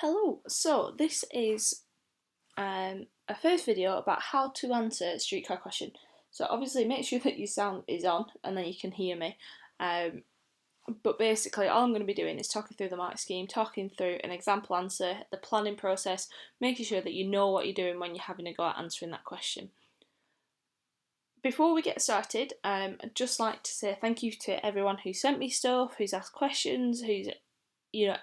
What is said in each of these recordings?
Hello, so this is a first video about how to answer a streetcar question. So obviously make sure that your sound is on and then you can hear me. But basically all I'm going to be doing is talking through the mark scheme, talking through an example answer, the planning process, making sure that you know what you're doing when you're having a go at answering that question. Before we get started, I'd just like to say thank you to everyone who sent me stuff, who's asked questions,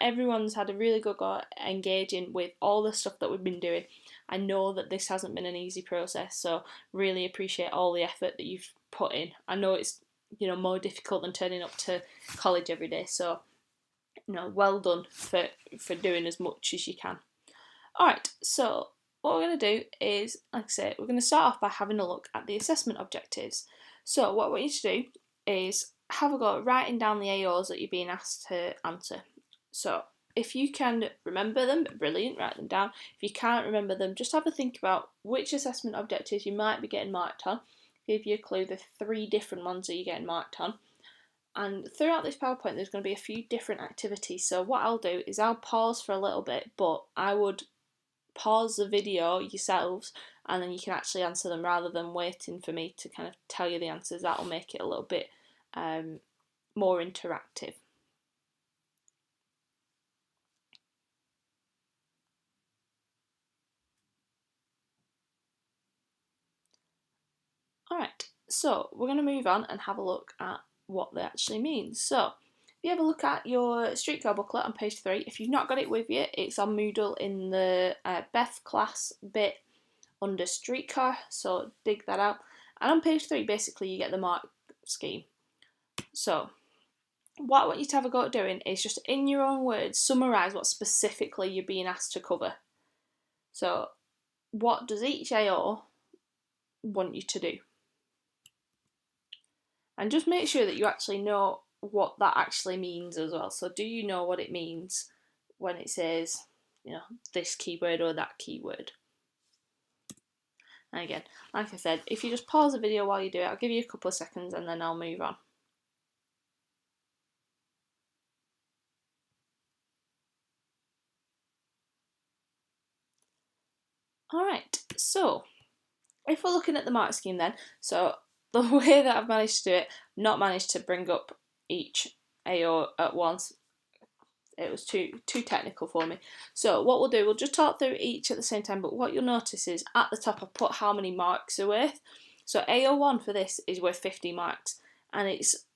everyone's had a really good go at engaging with all the stuff that we've been doing. I know that this hasn't been an easy process, so really appreciate all the effort that you've put in. I know it's more difficult than turning up to college every day, so well done for doing as much as you can. Alright, so what we're going to do is, like I say, we're going to start off by having a look at the assessment objectives. So what we need to do is have a go at writing down the AOs that you're being asked to answer. So if you can remember them, brilliant, write them down. If you can't remember them, just have a think about which assessment objectives you might be getting marked on. Give you a clue the 3 different ones that you're getting marked on. And throughout this PowerPoint there's going to be a few different activities. So what I'll do is I'll pause for a little bit, but I would pause the video yourselves and then you can actually answer them rather than waiting for me to kind of tell you the answers. That'll make it a little bit more interactive. Alright, so we're going to move on and have a look at what they actually mean. So, if you have a look at your streetcar booklet on page 3, if you've not got it with you, it's on Moodle in the Beth class bit under streetcar, so dig that out. And on page 3, basically, you get the mark scheme. So, what I want you to have a go at doing is just in your own words, summarise what specifically you're being asked to cover. So, what does each AO want you to do? And just make sure that you actually know what that actually means as well. So do you know what it means when it says, this keyword or that keyword? And again, like I said, if you just pause the video while you do it, I'll give you a couple of seconds and then I'll move on. Alright, so if we're looking at the mark scheme then, so the way that I've managed to do it, not managed to bring up each AO at once. It was too technical for me. So what we'll do, we'll just talk through each at the same time, but what you'll notice is at the top I've put how many marks are worth. So AO1 for this is worth 50 marks, and it's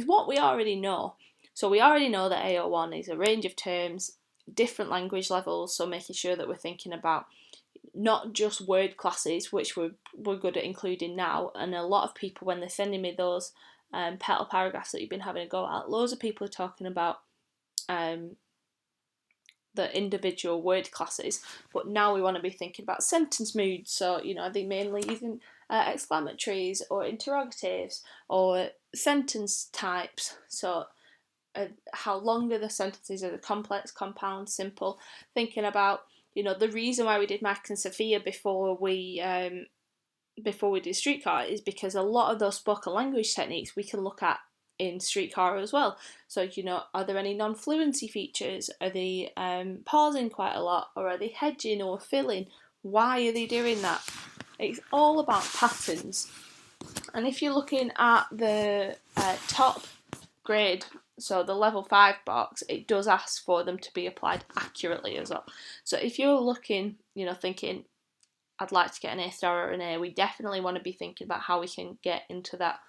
what we already know. So we already know that AO1 is a range of terms, different language levels, so making sure that we're thinking about not just word classes, which we're good at including now, and a lot of people when they're sending me those petal paragraphs that you've been having a go at, loads of people are talking about the individual word classes, but now we want to be thinking about sentence moods. So are they mainly using exclamatories or interrogatives or sentence types? So how long are the sentences? Are they complex, compound, simple? Thinking about the reason why we did Mike and Sophia before we did Streetcar is because a lot of those spoken language techniques we can look at in Streetcar as well. So are there any non-fluency features? Are they pausing quite a lot, or are they hedging or filling? Why are they doing that? It's all about patterns. And if you're looking at the top grade, so the level 5 box, it does ask for them to be applied accurately as well. So if you're looking, thinking, I'd like to get an A star or an A, we definitely want to be thinking about how we can get into that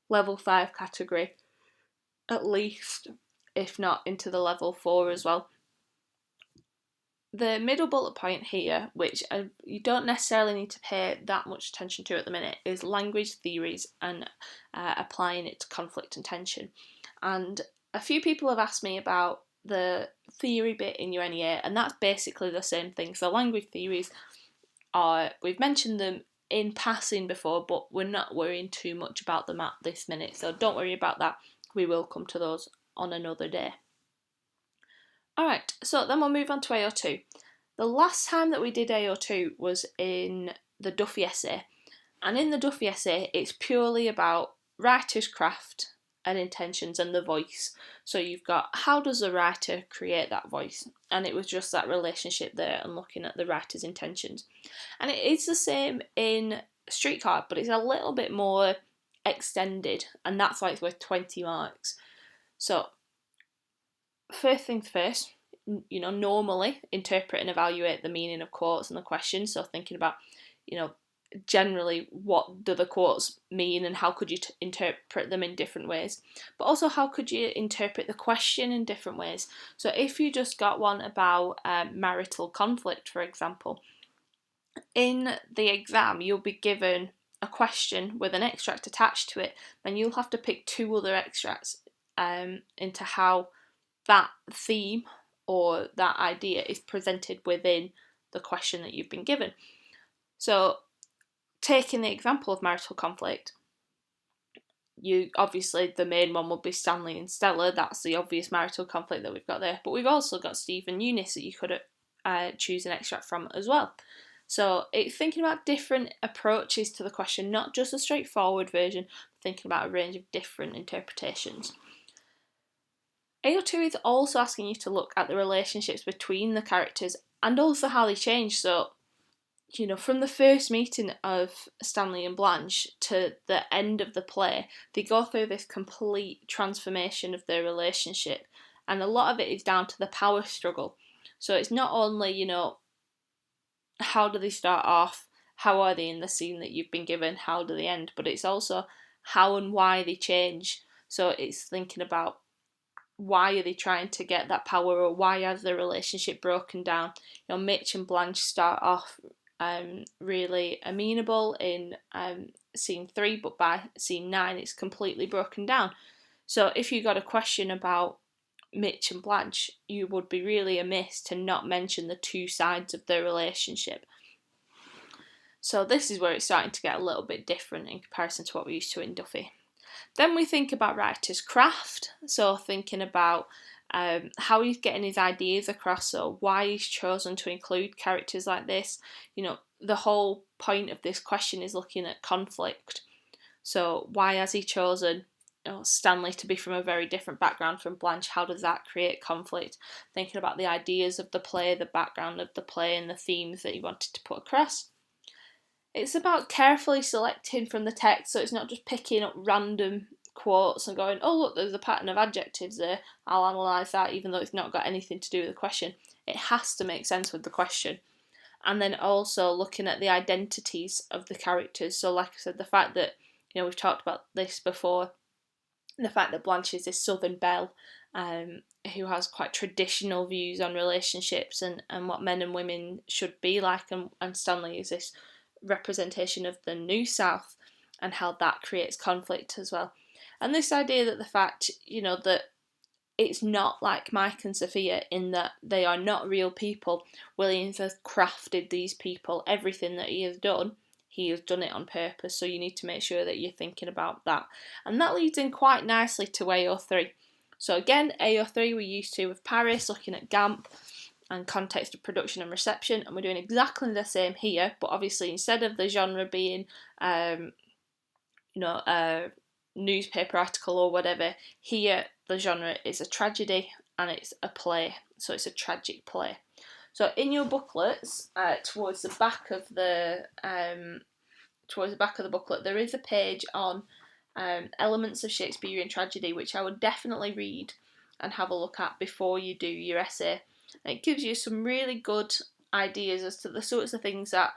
level 5 category, at least, if not into the level 4 as well. The middle bullet point here, which you don't necessarily need to pay that much attention to at the minute, is language theories and applying it to conflict and tension. And a few people have asked me about the theory bit in your NEA, and that's basically the same thing. So language theories we've mentioned them in passing before, but we're not worrying too much about them at this minute, so don't worry about that. We will come to those on another day. Alright, so then we'll move on to AO2. The last time that we did AO2 was in the Duffy essay, and in the Duffy essay it's purely about writer's craft, and intentions and the voice. So you've got, how does the writer create that voice? And it was just that relationship there and looking at the writer's intentions. And it is the same in Streetcar, but it's a little bit more extended, and that's why it's worth 20 marks. So first things first, normally interpret and evaluate the meaning of quotes and the question. So thinking about, generally what do the quotes mean and how could you interpret them in different ways, but also how could you interpret the question in different ways. So if you just got one about marital conflict, for example, in the exam you'll be given a question with an extract attached to it, then you'll have to pick 2 other extracts into how that theme or that idea is presented within the question that you've been given. So taking the example of marital conflict, you obviously, the main one would be Stanley and Stella. That's the obvious marital conflict that we've got there. But we've also got Steve and Eunice that you could choose an extract from as well. So it's thinking about different approaches to the question, not just a straightforward version, but thinking about a range of different interpretations. AO2 is also asking you to look at the relationships between the characters and also how they change. So, from the first meeting of Stanley and Blanche to the end of the play, they go through this complete transformation of their relationship, and a lot of it is down to the power struggle. So it's not only, how do they start off, how are they in the scene that you've been given, how do they end, but it's also how and why they change. So it's thinking about, why are they trying to get that power, or why has the relationship broken down? Mitch and Blanche start off really amenable in scene 3, but by scene 9 it's completely broken down. So if you got a question about Mitch and Blanche, you would be really amiss to not mention the 2 sides of their relationship. So this is where it's starting to get a little bit different in comparison to what we're used to in Duffy. Then we think about writer's craft, so thinking about how he's getting his ideas across, or why he's chosen to include characters like this. The whole point of this question is looking at conflict. So why has he chosen Stanley to be from a very different background from Blanche? How does that create conflict? Thinking about the ideas of the play, the background of the play, and the themes that he wanted to put across. It's about carefully selecting from the text, so it's not just picking up random quotes and going, oh look, there's a pattern of adjectives there, I'll analyse that, even though it's not got anything to do with the question. It has to make sense with the question. And then also looking at the identities of the characters. So like I said, the fact that, we've talked about this before, the fact that Blanche is this Southern belle who has quite traditional views on relationships and what men and women should be like, and Stanley is this representation of the New South and how that creates conflict as well. And this idea that the fact, that it's not like Mike and Sophia in that they are not real people. Williams has crafted these people. Everything that he has done it on purpose. So you need to make sure that you're thinking about that. And that leads in quite nicely to AO3. So again, AO3 we're used to with Paris, looking at GAMP and context of production and reception, and we're doing exactly the same here, but obviously instead of the genre being a newspaper article or whatever, here the genre is a tragedy and it's a play, so it's a tragic play. So in your booklets, towards the back of the booklet, there is a page on elements of Shakespearean tragedy, which I would definitely read and have a look at before you do your essay. And it gives you some really good ideas as to the sorts of things that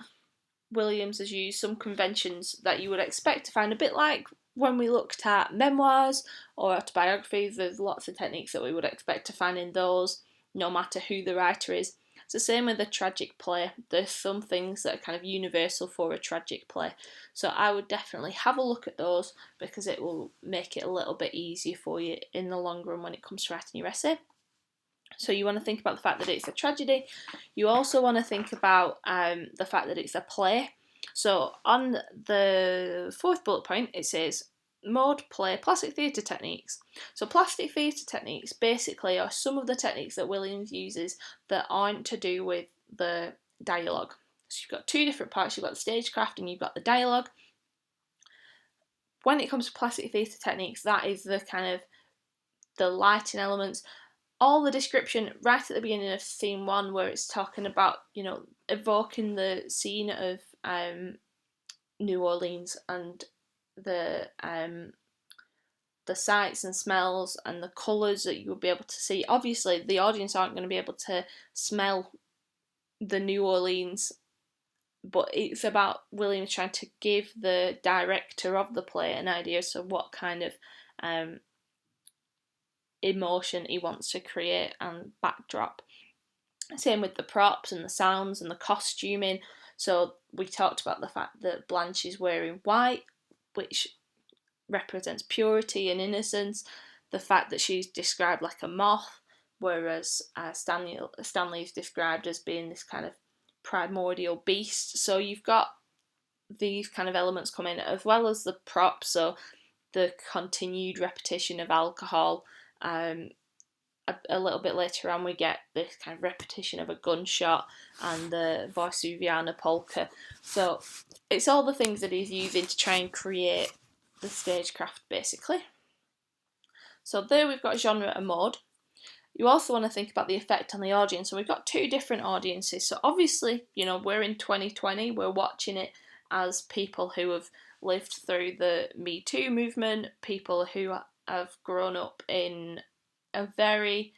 Williams has used, some conventions that you would expect to find, a bit like when we looked at memoirs or autobiographies. There's lots of techniques that we would expect to find in those, no matter who the writer is. It's the same with a tragic play. There's some things that are kind of universal for a tragic play. So I would definitely have a look at those, because it will make it a little bit easier for you in the long run when it comes to writing your essay. So you want to think about the fact that it's a tragedy. You also want to think about the fact that it's a play. So on the 4th bullet point, it says mode, play, plastic theatre techniques. So plastic theatre techniques basically are some of the techniques that Williams uses that aren't to do with the dialogue. So you've got 2 different parts. You've got the stagecraft and you've got the dialogue. when it comes to plastic theatre techniques, that is the kind of the lighting elements. All the description right at the beginning of scene 1, where it's talking about, you know, evoking the scene of New Orleans and the sights and smells and the colours that you will be able to see. Obviously, the audience aren't going to be able to smell the New Orleans, but it's about Williams trying to give the director of the play an idea as to what kind of emotion he wants to create and backdrop. Same with the props and the sounds and the costuming. So we talked about the fact that Blanche is wearing white, which represents purity and innocence. The fact that she's described like a moth, whereas Stanley is described as being this kind of primordial beast. So you've got these kind of elements come in, as well as the props. So the continued repetition of alcohol. A little bit later on, we get this kind of repetition of a gunshot and the Varsuviana polka. So it's all the things that he's using to try and create the stagecraft, basically. So there we've got genre and mode. You also want to think about the effect on the audience. So we've got two different audiences. So obviously, you know, we're in 2020, we're watching it as people who have lived through the Me Too movement, people who have grown up in a very,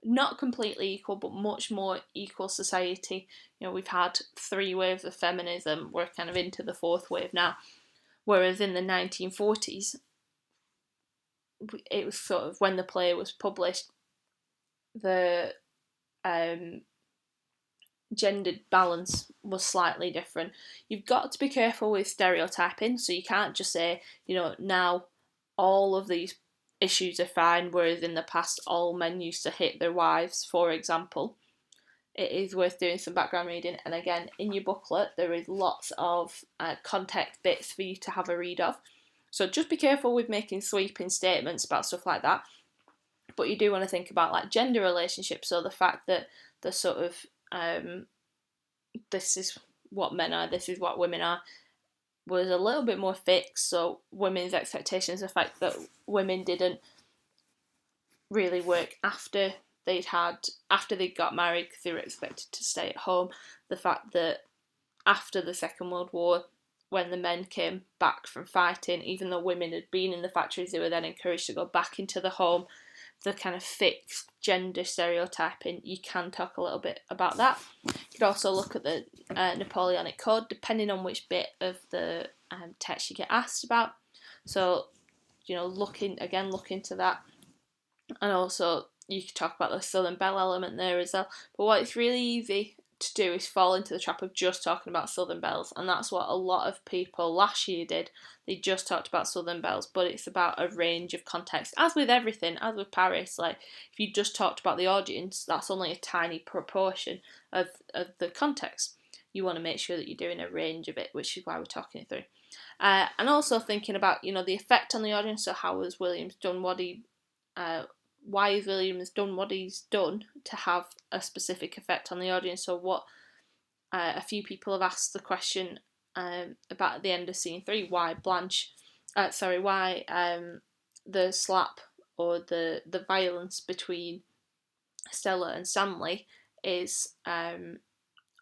not completely equal, but much more equal society. You know, we've had 3 waves of feminism, we're kind of into the 4th wave now. Whereas in the 1940s, it was sort of, when the play was published, the gendered balance was slightly different. You've got to be careful with stereotyping, so you can't just say, you know, now all of these issues are fine, whereas in the past all men used to hit their wives, for example. It is worth doing some background reading, and again, in your booklet there is lots of context bits for you to have a read of. So just be careful with making sweeping statements about stuff like that. But you do want to think about like gender relationships, so the fact that the sort of this is what men are, this is what women are, was a little bit more fixed. So women's expectations, the fact that women didn't really work after they'd got married because they were expected to stay at home. The fact that after the Second World War, when the men came back from fighting, even though women had been in the factories, they were then encouraged to go back into the home. The kind of fixed gender stereotyping, you can talk a little bit about that. You could also look at the Napoleonic Code, depending on which bit of the text you get asked about. So, you know, look into that. And also, you could talk about the Southern Belle element there as well. But what it's really easy to do is fall into the trap of just talking about Southern Belles, and that's what a lot of people last year did. They just talked about Southern Belles, but it's about a range of context. As with everything, as with Paris, like if you just talked about the audience, that's only a tiny proportion of the context. You want to make sure that you're doing a range of it, which is why we're talking it through. And also thinking about, you know, the effect on the audience. So how has Williams done what he why has Williams done what he's done to have a specific effect on the audience? So what a few people have asked the question about at the end of scene 3, why the slap or the violence between Stella and Stanley is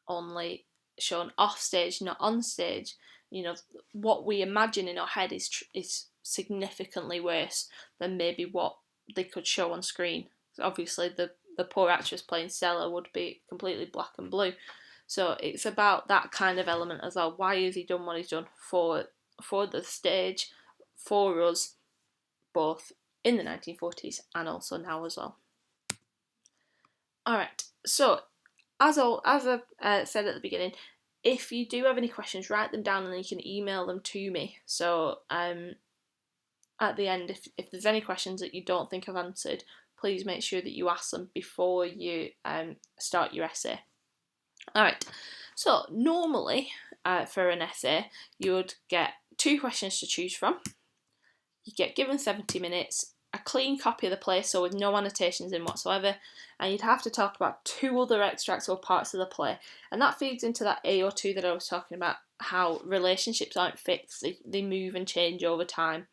only shown off stage, not on stage. You know, what we imagine in our head is significantly worse than maybe what they could show on screen. Obviously, the poor actress playing Stella would be completely black and blue. So it's about that kind of element as well. Why has he done what he's done for the stage, for us, both in the 1940s and also now as well. Alright, so as I said at the beginning, if you do have any questions, write them down and then you can email them to me. So at the end, if there's any questions that you don't think I've answered, please make sure that you ask them before you start your essay. Alright, so normally for an essay you would get 2 questions to choose from. You get given 70 minutes, a clean copy of the play, so with no annotations in whatsoever, and you'd have to talk about 2 other extracts or parts of the play, and that feeds into that A or 2 that I was talking about how relationships aren't fixed, they move and change over time.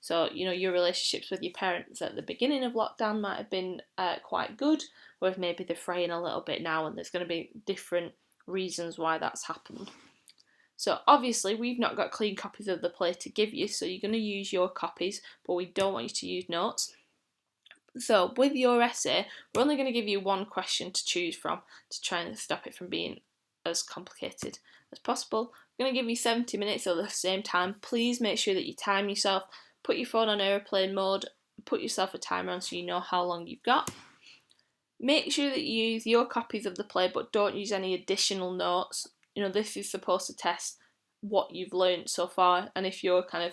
So, your relationships with your parents at the beginning of lockdown might have been quite good, whereas maybe they're fraying a little bit now, and there's going to be different reasons why that's happened. So obviously we've not got clean copies of the play to give you, so you're going to use your copies, but we don't want you to use notes. So with your essay, we're only going to give you one question to choose from to try and stop it from being as complicated as possible. We're going to give you 70 minutes at the same time. Please make sure that you time yourself. Put your phone on airplane mode, put yourself a timer on so you know how long you've got. Make sure that you use your copies of the play, but don't use any additional notes. This is supposed to test what you've learned so far, and if you're kind of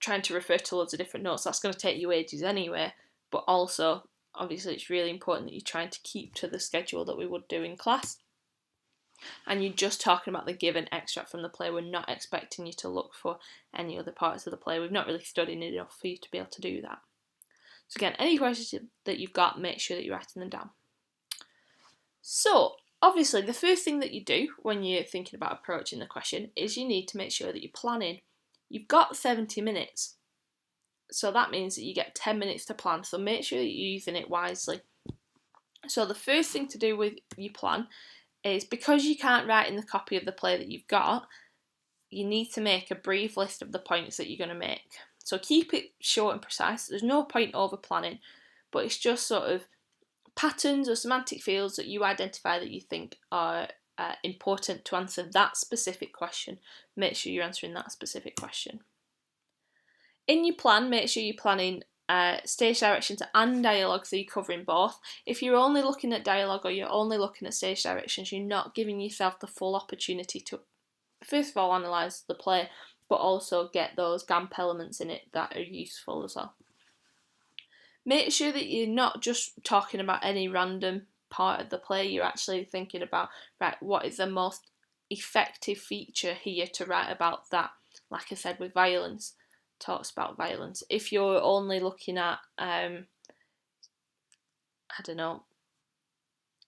trying to refer to loads of different notes, that's going to take you ages anyway. But also, obviously, it's really important that you're trying to keep to the schedule that we would do in class. And you're just talking about the given extract from the play. We're not expecting you to look for any other parts of the play. We've not really studied it enough for you to be able to do that. So again, any questions that you've got, make sure that you're writing them down. So, obviously, the first thing that you do when you're thinking about approaching the question is you need to make sure that you're planning. You've got 70 minutes, so that means that you get 10 minutes to plan, so make sure that you're using it wisely. So the first thing to do with your plan is, because you can't write in the copy of the play that you've got, you need to make a brief list of the points that you're going to make. So keep it short and precise. There's no point over planning, but it's just sort of patterns or semantic fields that you identify that you think are important to answer that specific question. Make sure you're answering that specific question. In your plan, make sure you're planning stage directions and dialogue, so you're covering both. If you're only looking at dialogue or you're only looking at stage directions, you're not giving yourself the full opportunity to, first of all, analyse the play, but also get those GAMP elements in it that are useful as well. Make sure that you're not just talking about any random part of the play, you're actually thinking about, right, what is the most effective feature here to write about that? Like I said, with violence, talks about violence. If you're only looking at,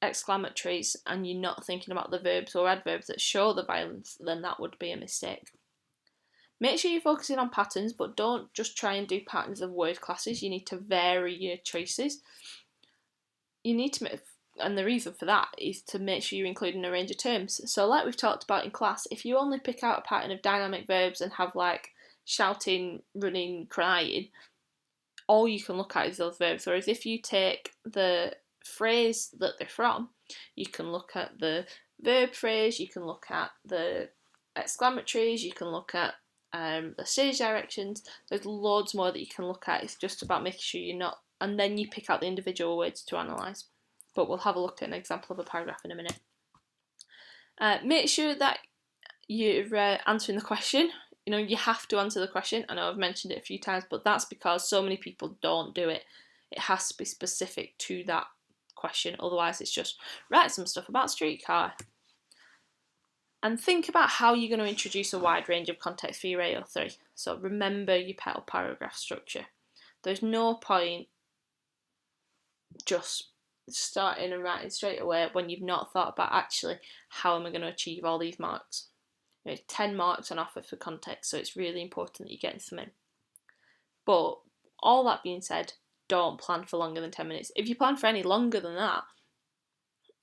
exclamatories, and you're not thinking about the verbs or adverbs that show the violence, then that would be a mistake. Make sure you're focusing on patterns, but don't just try and do patterns of word classes. You need to vary your choices. You need to, and the reason for that is to make sure you're including a range of terms. So like we've talked about in class, if you only pick out a pattern of dynamic verbs and have like shouting, running, crying, all you can look at is those verbs. Whereas if you take the phrase that they're from, you can look at the verb phrase, you can look at the exclamatories, you can look at the stage directions. There's loads more that you can look at. It's just about making sure you're not, and then you pick out the individual words to analyse. But we'll have a look at an example of a paragraph in a minute. Make sure that you're answering the question. You have to answer the question. I know I've mentioned it a few times, but that's because so many people don't do it. It has to be specific to that question, otherwise it's just write some stuff about Streetcar. And think about how you're going to introduce a wide range of context for your AO3. So remember your petal paragraph structure. There's no point just starting and writing straight away when you've not thought about, actually, how am I going to achieve all these marks? There's 10 marks on offer for context, so it's really important that you're getting some in. But all that being said, don't plan for longer than 10 minutes. If you plan for any longer than that,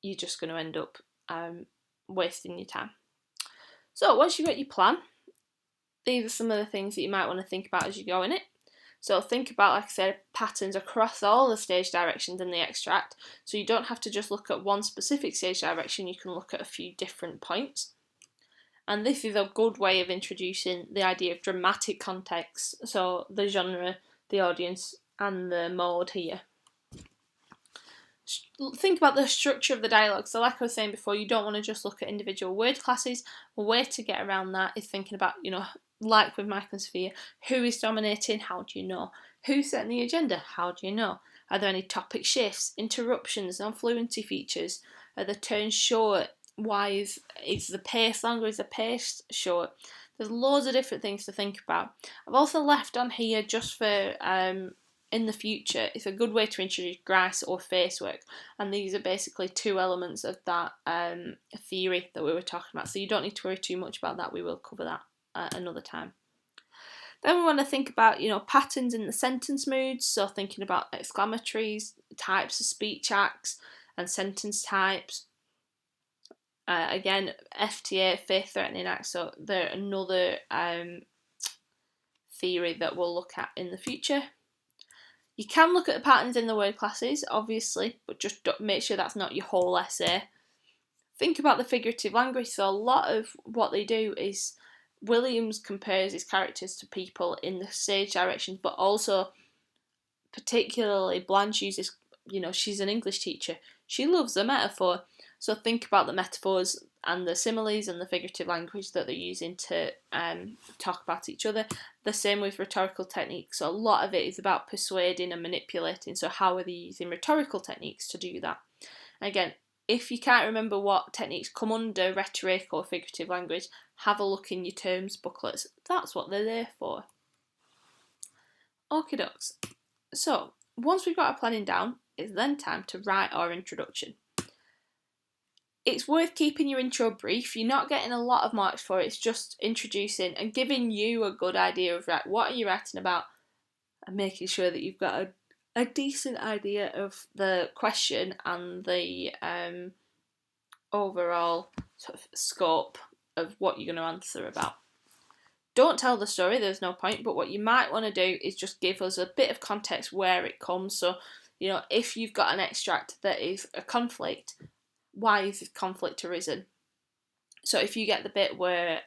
you're just going to end up wasting your time. So once you've got your plan, these are some of the things that you might want to think about as you go in it. So think about, like I said, patterns across all the stage directions in the extract. So you don't have to just look at one specific stage direction, you can look at a few different points. And this is a good way of introducing the idea of dramatic context, so the genre, the audience, and the mode here. Think about the structure of the dialogue. So like I was saying before, you don't want to just look at individual word classes. A way to get around that is thinking about, like with Mike and Sophia, who is dominating? How do you know? Who's setting the agenda? How do you know? Are there any topic shifts, interruptions, non-fluency features? Are the turns short? Why is the pace longer? Is the pace short? There's loads of different things to think about. I've also left on here, just for in the future is a good way to introduce grace or face work, and these are basically two elements of that theory that we were talking about, so you don't need to worry too much about that. We will cover that another time. Then we want to think about, patterns in the sentence moods, so thinking about exclamatories, types of speech acts, and sentence types. Again, FTA, faith threatening acts, so they're another theory that we'll look at in the future. You can look at the patterns in the word classes, obviously, but just make sure that's not your whole essay. Think about the figurative language, so a lot of what they do is Williams compares his characters to people in the stage directions, but also particularly Blanche uses, she's an English teacher. She loves a metaphor. So think about the metaphors and the similes and the figurative language that they're using to talk about each other. The same with rhetorical techniques. So a lot of it is about persuading and manipulating. So how are they using rhetorical techniques to do that? Again, if you can't remember what techniques come under rhetoric or figurative language, have a look in your terms booklets. That's what they're there for. Okie dokes. So, once we've got our planning down, it's then time to write our introduction. It's worth keeping your intro brief. You're not getting a lot of marks for it. It's just introducing and giving you a good idea of what are you writing about, and making sure that you've got a decent idea of the question and the overall sort of scope of what you're going to answer about. Don't tell the story, there's no point, but what you might want to do is just give us a bit of context where it comes. So, if you've got an extract that is a conflict, why is this conflict arisen? So if you get the bit where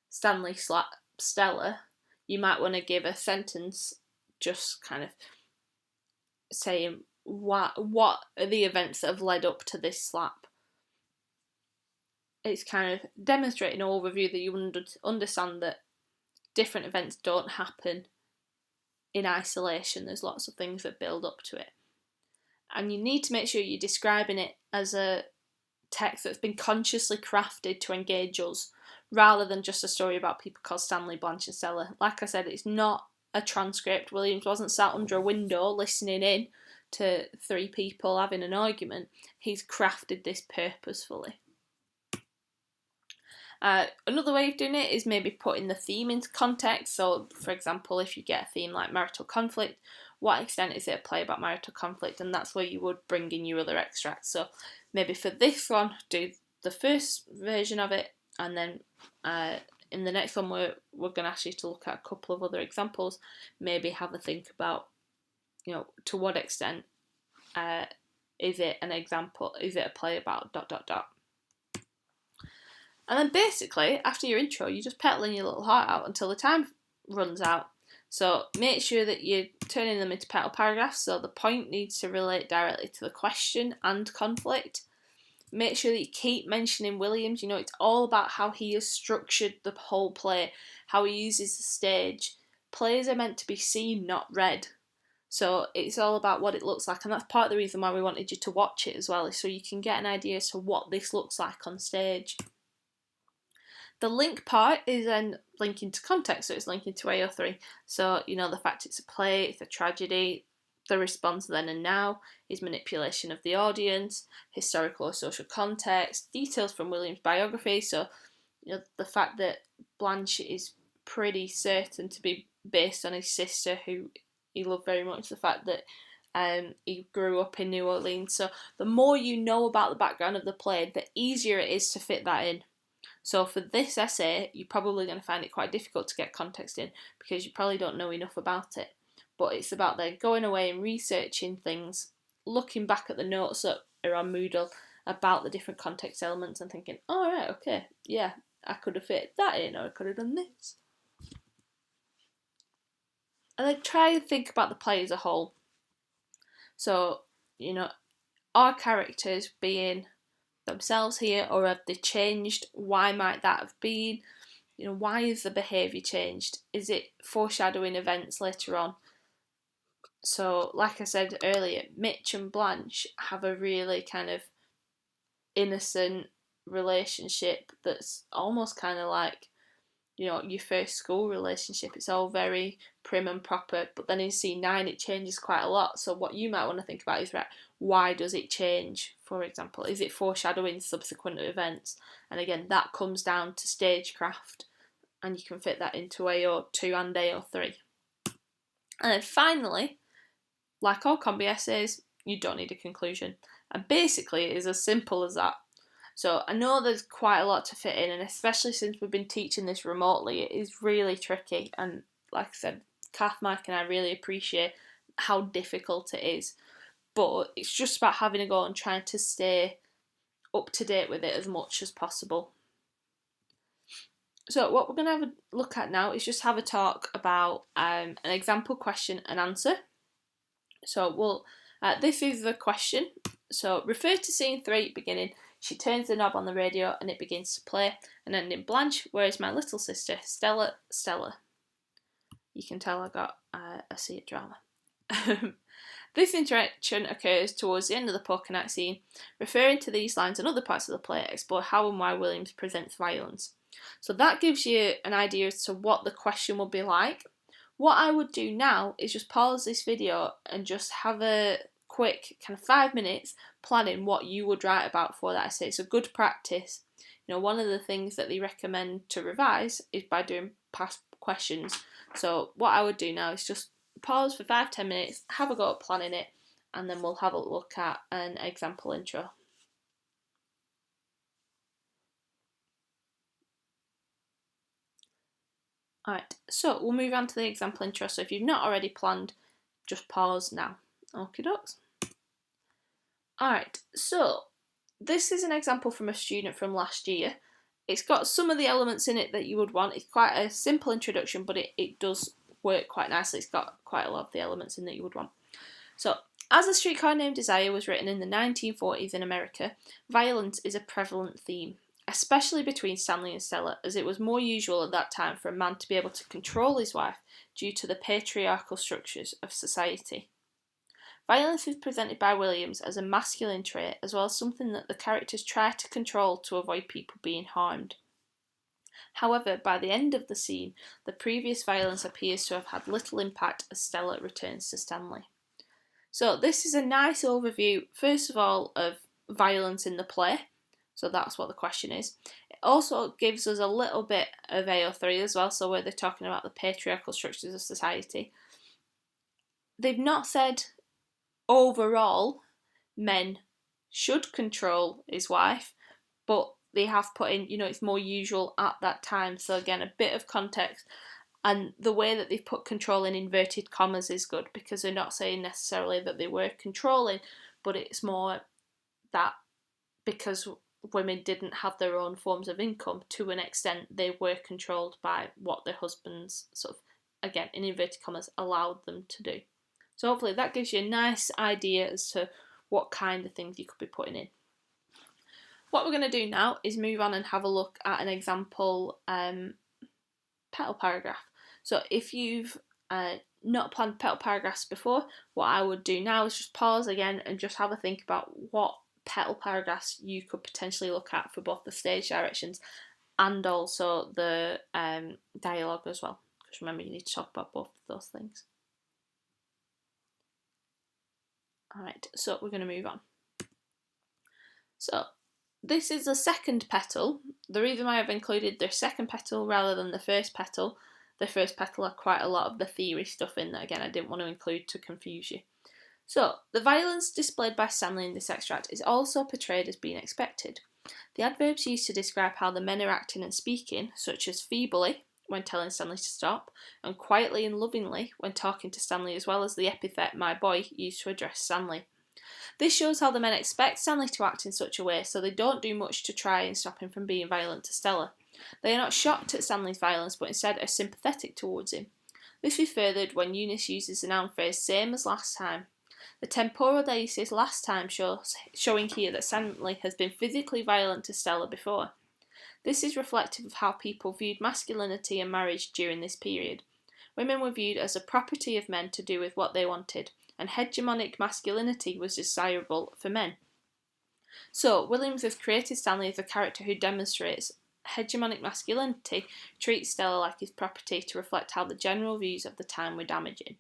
Stanley slapped Stella, you might want to give a sentence just kind of saying what are the events that have led up to this slap. It's kind of demonstrating an overview that you understand that different events don't happen in isolation. There's lots of things that build up to it. And you need to make sure you're describing it as a text that's been consciously crafted to engage us, rather than just a story about people called Stanley, Blanche and Stella. Like I said, it's not a transcript. Williams wasn't sat under a window listening in to three people having an argument. He's crafted this purposefully. Another way of doing it is maybe putting the theme into context. So, for example, if you get a theme like marital conflict, what extent is it a play about marital conflict? And that's where you would bring in your other extracts. So maybe for this one, do the first version of it, and then in the next one we're going to ask you to look at a couple of other examples. Maybe have a think about, to what extent is it an example? Is it a play about ... And then basically, after your intro, you're just pedaling your little heart out until the time runs out. So make sure that you're turning them into petal paragraphs, so the point needs to relate directly to the question and conflict. Make sure that you keep mentioning Williams. It's all about how he has structured the whole play, how he uses the stage. Plays are meant to be seen, not read. So it's all about what it looks like, and that's part of the reason why we wanted you to watch it as well, is so you can get an idea as to what this looks like on stage. The link part is then linking to context, so it's linking to AO3. So, the fact it's a play, it's a tragedy, the response then and now is manipulation of the audience, historical or social context, details from Williams' biography. So, the fact that Blanche is pretty certain to be based on his sister, who he loved very much, the fact that he grew up in New Orleans. So, the more you know about the background of the play, the easier it is to fit that in. So for this essay, you're probably going to find it quite difficult to get context in because you probably don't know enough about it. But it's about then going away and researching things, looking back at the notes that are on Moodle about the different context elements and thinking, oh, right, okay, yeah, I could have fit that in, or I could have done this. And then try and think about the play as a whole. So, our characters being themselves here, or have they changed? Why might that have been? Why is the behaviour changed? Is it foreshadowing events later on? So, like I said earlier, Mitch and Blanche have a really kind of innocent relationship that's almost kind of like your first school relationship. It's all very prim and proper, but then in scene 9 it changes quite a lot. So what you might want to think about is, right, why does it change? For example, is it foreshadowing subsequent events? And again, that comes down to stagecraft, and you can fit that into AO2 and AO3. And then finally, like all combi essays, you don't need a conclusion. And basically it is as simple as that. So I know there's quite a lot to fit in, and especially since we've been teaching this remotely, it is really tricky. And like I said, Kath, Mike and I really appreciate how difficult it is. But it's just about having a go and trying to stay up to date with it as much as possible. So what we're going to have a look at now is just have a talk about an example question and answer. So this is the question. So refer to scene 3 beginning. She turns the knob on the radio and it begins to play. And then in Blanche, where is my little sister? Stella. You can tell I got a C at drama. This interaction occurs towards the end of the poker night scene. Referring to these lines and other parts of the play, explore how and why Williams presents violence. So that gives you an idea as to what the question would be like. What I would do now is just pause this video and just have a quick kind of 5 minutes planning what you would write about for that essay. It's a good practice. One of the things that they recommend to revise is by doing past questions. So what I would do now is just pause for 5-10 minutes, have a go at planning it, and then we'll have a look at an example intro. Alright, so we'll move on to the example intro. So if you've not already planned, just pause now. Okie dokes. Alright, so this is an example from a student from last year. It's got some of the elements in it that you would want. It's quite a simple introduction, but it does work quite nicely. It's got quite a lot of the elements in that you would want. So, as A Streetcar Named Desire was written in the 1940s in America, violence is a prevalent theme, especially between Stanley and Stella, as it was more usual at that time for a man to be able to control his wife due to the patriarchal structures of society. Violence is presented by Williams as a masculine trait, as well as something that the characters try to control to avoid people being harmed. However, by the end of the scene, the previous violence appears to have had little impact as Stella returns to Stanley. So this is a nice overview, first of all, of violence in the play. So that's what the question is. It also gives us a little bit of AO3 as well, so where they're talking about the patriarchal structures of society. They've not said overall men should control his wife, but they have put in, it's more usual at that time. So again, a bit of context. And the way that they've put control in inverted commas is good, because they're not saying necessarily that they were controlling, but it's more that because women didn't have their own forms of income, to an extent they were controlled by what their husbands sort of, again, in inverted commas, allowed them to do. So hopefully that gives you a nice idea as to what kind of things you could be putting in. What we're going to do now is move on and have a look at an example petal paragraph. So if you've not planned petal paragraphs before, what I would do now is just pause again and just have a think about what petal paragraphs you could potentially look at for both the stage directions and also the dialogue as well. Because remember, you need to talk about both of those things. Alright, so we're going to move on. So this is the second petal. The reason why I've included the second petal rather than the first petal had quite a lot of the theory stuff in that, again, I didn't want to include to confuse you. So, the violence displayed by Stanley in this extract is also portrayed as being expected. The adverbs used to describe how the men are acting and speaking, such as feebly, when telling Stanley to stop, and quietly and lovingly when talking to Stanley, as well as the epithet my boy used to address Stanley. This shows how the men expect Stanley to act in such a way, so they don't do much to try and stop him from being violent to Stella. They are not shocked at Stanley's violence, but instead are sympathetic towards him. This is furthered when Eunice uses the noun phrase same as last time. The temporal deus last time showing here that Stanley has been physically violent to Stella before. This is reflective of how people viewed masculinity and marriage during this period. Women were viewed as a property of men to do with what they wanted, and hegemonic masculinity was desirable for men. So, Williams has created Stanley as a character who demonstrates hegemonic masculinity treats Stella like his property to reflect how the general views of the time were damaging.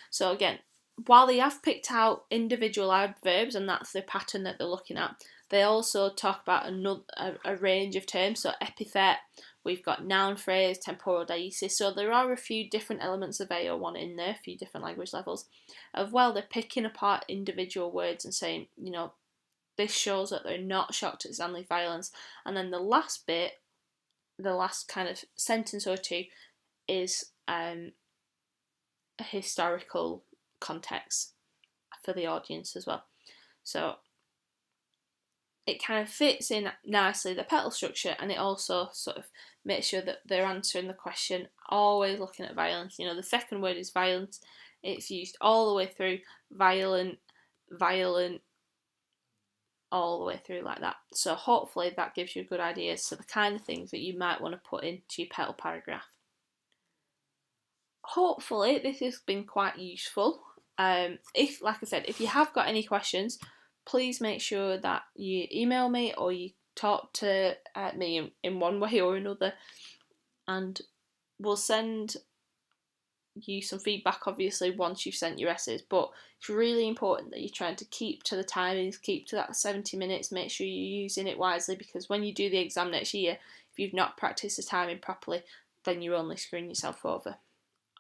So again, while they have picked out individual adverbs, and that's the pattern that they're looking at, they also talk about a range of terms. So epithet, we've got noun phrase, temporal deesis. So there are a few different elements of AO1 in there, a few different language levels. As well, they're picking apart individual words and saying, this shows that they're not shocked at Stanley's violence. And then the last bit, the last kind of sentence or two, is a historical context for the audience as well. So it kind of fits in nicely the petal structure, and it also sort of makes sure that they're answering the question, always looking at violence. The second word is violence. It's used all the way through, violent, violent, all the way through like that. So hopefully that gives you a good idea as to the kind of things that you might want to put into your petal paragraph. Hopefully this has been quite useful. Like I said, if you have got any questions, please make sure that you email me or you talk to me in one way or another, and we'll send you some feedback obviously once you've sent your essays. But it's really important that you're trying to keep to the timings, keep to that 70 minutes, make sure you're using it wisely, because when you do the exam next year, if you've not practiced the timing properly, then you're only screwing yourself over.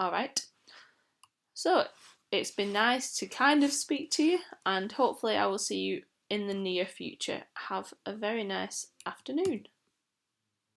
Alright, so it's been nice to kind of speak to you, and hopefully I will see you in the near future. Have a very nice afternoon.